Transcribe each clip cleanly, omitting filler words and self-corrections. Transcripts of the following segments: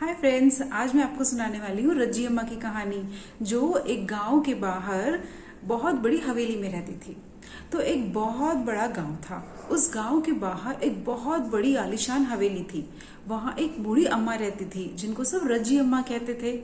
Hi friends, आज मैं आपको सुनाने वाली हूँ रज्जी अम्मा की कहानी, जो एक गांव के बाहर बहुत बड़ी हवेली में रहती थी। तो एक बहुत बड़ा गांव था। उस गांव के बाहर एक बहुत बड़ी आलीशान हवेली थी। वहां एक बूढ़ी अम्मा रहती थी जिनको सब रज्जी अम्मा कहते थे।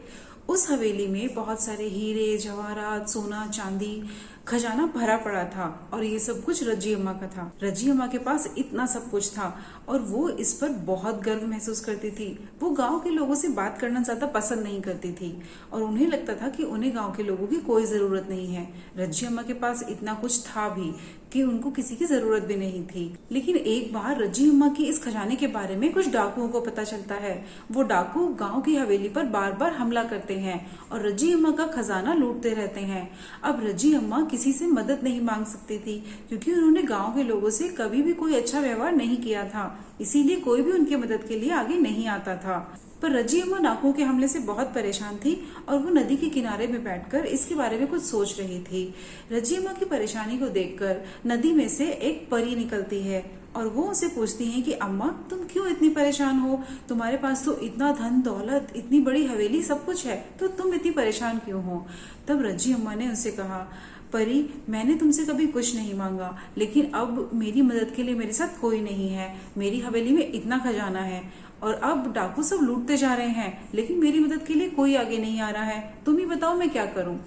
उस हवेली में बहुत सारे हीरे जवाहरात, सोना चांदी, खजाना भरा पड़ा था और ये सब कुछ रज्जी अम्मा का था। रज्जी अम्मा के पास इतना सब कुछ था और वो इस पर बहुत गर्व महसूस करती थी। वो गांव के लोगों से बात करना ज्यादा पसंद नहीं करती थी और उन्हें लगता था कि उन्हें गांव के लोगों की कोई जरूरत नहीं है। रज्जी अम्मा के पास इतना कुछ था भी कि उनको किसी की जरूरत भी नहीं थी। लेकिन एक बार रज्जी अम्मा की इस खजाने के बारे में कुछ डाकुओं को पता चलता है। वो डाकू गांव की हवेली पर बार बार हमला करते हैं और रज्जी अम्मा का खजाना लूटते रहते हैं। अब रज्जी अम्मा किसी से मदद नहीं मांग सकती थी क्योंकि उन्होंने गांव के लोगों से कभी भी कोई अच्छा व्यवहार नहीं किया था, इसीलिए कोई भी उनकी मदद के लिए आगे नहीं आता था। पर रज्जी अम्मा डाकुओं के हमले से बहुत परेशान थी और वो नदी के किनारे में बैठकर इसके बारे में कुछ सोच रही थी। रज्जी अम्मा की परेशानी को देखकर नदी में से एक परी निकलती है और वो उसे पूछती है कि अम्मा, तुम क्यों इतनी परेशान हो? तुम्हारे पास तो इतना धन दौलत, इतनी बड़ी हवेली, सब कुछ है, तो तुम इतनी परेशान क्यों हो? तब रज्जी अम्मा ने उसे कहा, परी, मैंने तुमसे कभी कुछ नहीं मांगा, लेकिन अब मेरी मदद के लिए मेरे साथ कोई नहीं है। मेरी हवेली में इतना खजाना है और अब डाकू सब लूटते जा रहे हैं, लेकिन मेरी मदद के लिए कोई आगे नहीं आ रहा है। तुम ही बताओ मैं क्या करूं?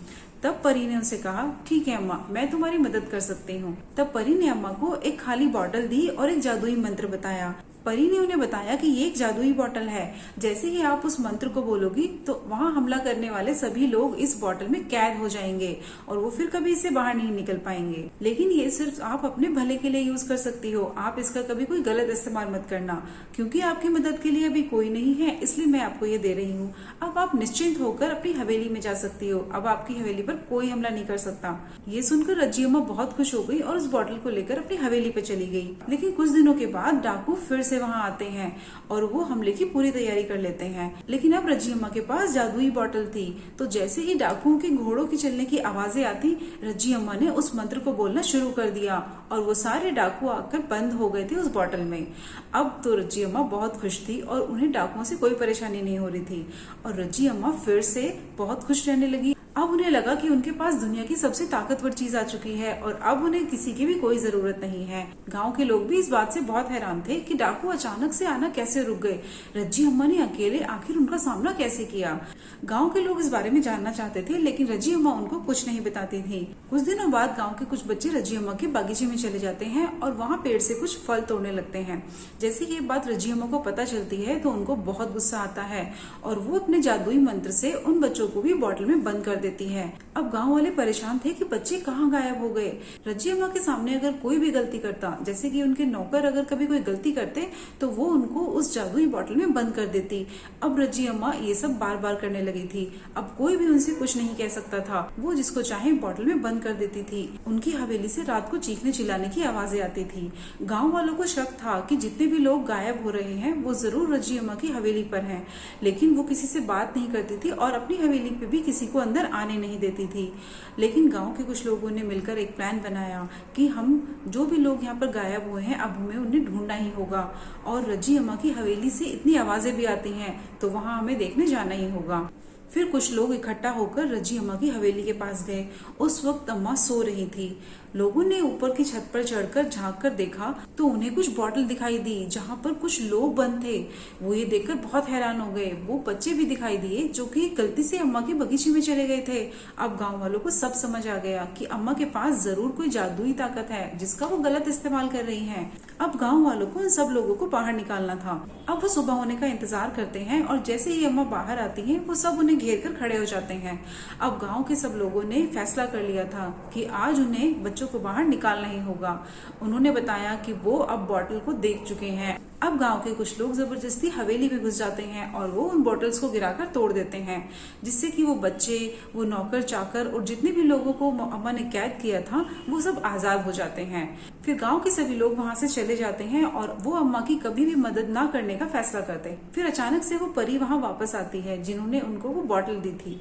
तब परी ने उसे कहा, ठीक है अम्मा, मैं तुम्हारी मदद कर सकती हूँ। तब परी ने अम्मा को एक खाली बॉटल दी और एक जादुई मंत्र बताया। परी ने उन्हें बताया कि ये एक जादुई बोतल है, जैसे ही आप उस मंत्र को बोलोगी तो वहां हमला करने वाले सभी लोग इस बोतल में कैद हो जाएंगे और वो फिर कभी इससे बाहर नहीं निकल पाएंगे। लेकिन ये सिर्फ आप अपने भले के लिए यूज कर सकती हो, आप इसका कभी कोई गलत इस्तेमाल मत करना, क्योंकि आपकी मदद के लिए अभी कोई नहीं है, इसलिए मैं आपको ये दे रही हूँ। अब आप निश्चिंत होकर अपनी हवेली में जा सकती हो। अब आपकी हवेली पर कोई हमला नहीं कर सकता। ये सुनकर रज्जी अम्मा बहुत खुश हो गई और उस बोतल को लेकर अपनी हवेली पे चली गई। लेकिन कुछ दिनों के बाद डाकू फिर से वहां आते हैं और वो हमले की पूरी तैयारी कर लेते हैं। लेकिन अब रज्जी अम्मा के पास जादुई बोतल थी, तो जैसे ही डाकुओं के घोड़ों की चलने की आवाजें आती, रज्जी अम्मा ने उस मंत्र को बोलना शुरू कर दिया और वो सारे डाकू आकर बंद हो गए थे उस बोतल में। अब तो रज्जी अम्मा बहुत खुश थी और उन्हें डाकुओं से कोई परेशानी नहीं हो रही थी और रज्जी अम्मा फिर से बहुत खुश रहने लगी। अब उन्हें लगा कि उनके पास दुनिया की सबसे ताकतवर चीज आ चुकी है और अब उन्हें किसी की भी कोई जरूरत नहीं है। गांव के लोग भी इस बात से बहुत हैरान थे कि डाकू अचानक से आना कैसे रुक गए। रज्जी अम्मा ने अकेले आखिर उनका सामना कैसे किया? गांव के लोग इस बारे में जानना चाहते थे, लेकिन रज्जी अम्मा उनको कुछ नहीं बताती थी। कुछ दिनों बाद गाँव के कुछ बच्चे रज्जी अम्मा के बागीचे में चले जाते हैं और वहाँ पेड़ से कुछ फल तोड़ने लगते हैं। जैसे ये बात रज्जी अम्मा को पता चलती है तो उनको बहुत गुस्सा आता है और वो अपने जादुई मंत्र से उन बच्चों को भी बोतल में बंद कर देती है। अब गांव वाले परेशान थे कि बच्चे कहाँ गायब हो गए। रज्जी अम्मा के सामने अगर कोई भी गलती करता, जैसे कि उनके नौकर अगर कभी कोई गलती करते, तो वो उनको उस जादुई बोतल में बंद कर देती। अब रज्जी अम्मा ये सब बार बार करने लगी थी। अब कोई भी उनसे कुछ नहीं कह सकता था। वो जिसको चाहे बोतल में बंद कर देती थी। उनकी हवेली से रात को चीखने चिल्लाने की आवाजें आती थी। गाँव वालों को शक था कि जितने भी लोग गायब हो रहे हैं वो जरूर रज्जी अम्मा की हवेली पर हैं, लेकिन वो किसी से बात नहीं करती थी और अपनी हवेली पे भी किसी को अंदर आने नहीं देती थी। लेकिन गांव के कुछ लोगों ने मिलकर एक प्लान बनाया कि हम जो भी लोग यहाँ पर गायब हुए हैं, अब हमें उन्हें ढूंढना ही होगा और रज्जी अम्मा की हवेली से इतनी आवाजें भी आती हैं तो वहां हमें देखने जाना ही होगा। फिर कुछ लोग इकट्ठा होकर रज्जी अम्मा की हवेली के पास गए। उस वक्त अम्मा सो रही थी। लोगों ने ऊपर की छत पर चढ़कर झांक कर देखा तो उन्हें कुछ बोतल दिखाई दी जहां पर कुछ लोग बंद थे। वो ये देखकर बहुत हैरान हो गए। वो बच्चे भी दिखाई दिए जो कि गलती से अम्मा के बगीचे में चले गए थे। अब गांव वालों को सब समझ आ गया कि अम्मा के पास जरूर कोई जादुई ताकत है जिसका वो गलत इस्तेमाल कर रही हैं। अब गांव वालों को उन सब लोगों को बाहर निकालना था। अब वो सुबह होने का इंतजार करते हैं और जैसे ही अम्मा बाहर आती हैं वो सब उन्हें घेर कर खड़े हो जाते हैं। अब गांव के सब लोगों ने फैसला कर लिया था कि आज उन्हें बच्चों को बाहर निकालना ही होगा। उन्होंने बताया कि वो अब बोतल को देख चुके हैं। अब गांव के कुछ लोग जबरदस्ती हवेली में घुस जाते हैं और वो उन बोतल्स को गिराकर तोड़ देते हैं, जिससे कि वो बच्चे, वो नौकर चाकर और जितने भी लोगों को अम्मा ने कैद किया था वो सब आजाद हो जाते हैं। फिर गांव के सभी लोग वहां से चले जाते हैं और वो अम्मा की कभी भी मदद ना करने का फैसला करते हैं। फिर अचानक से वो परी वहां वापस आती है जिन्होंने उनको वो बोतल दी थी।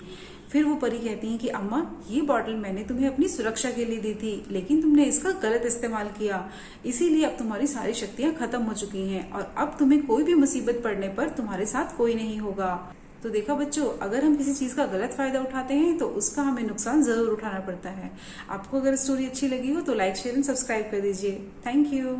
फिर वो परी कहती है कि अम्मा, ये बॉटल मैंने तुम्हें अपनी सुरक्षा के लिए दी थी, लेकिन तुमने इसका गलत इस्तेमाल किया, इसीलिए अब तुम्हारी सारी शक्तियां खत्म हो चुकी हैं और अब तुम्हें कोई भी मुसीबत पड़ने पर तुम्हारे साथ कोई नहीं होगा। तो देखा बच्चों, अगर हम किसी चीज का गलत फायदा उठाते हैं तो उसका हमें नुकसान जरूर उठाना पड़ता है। आपको अगर स्टोरी अच्छी लगी हो तो लाइक, शेयर एंड सब्सक्राइब कर दीजिए। Thank you.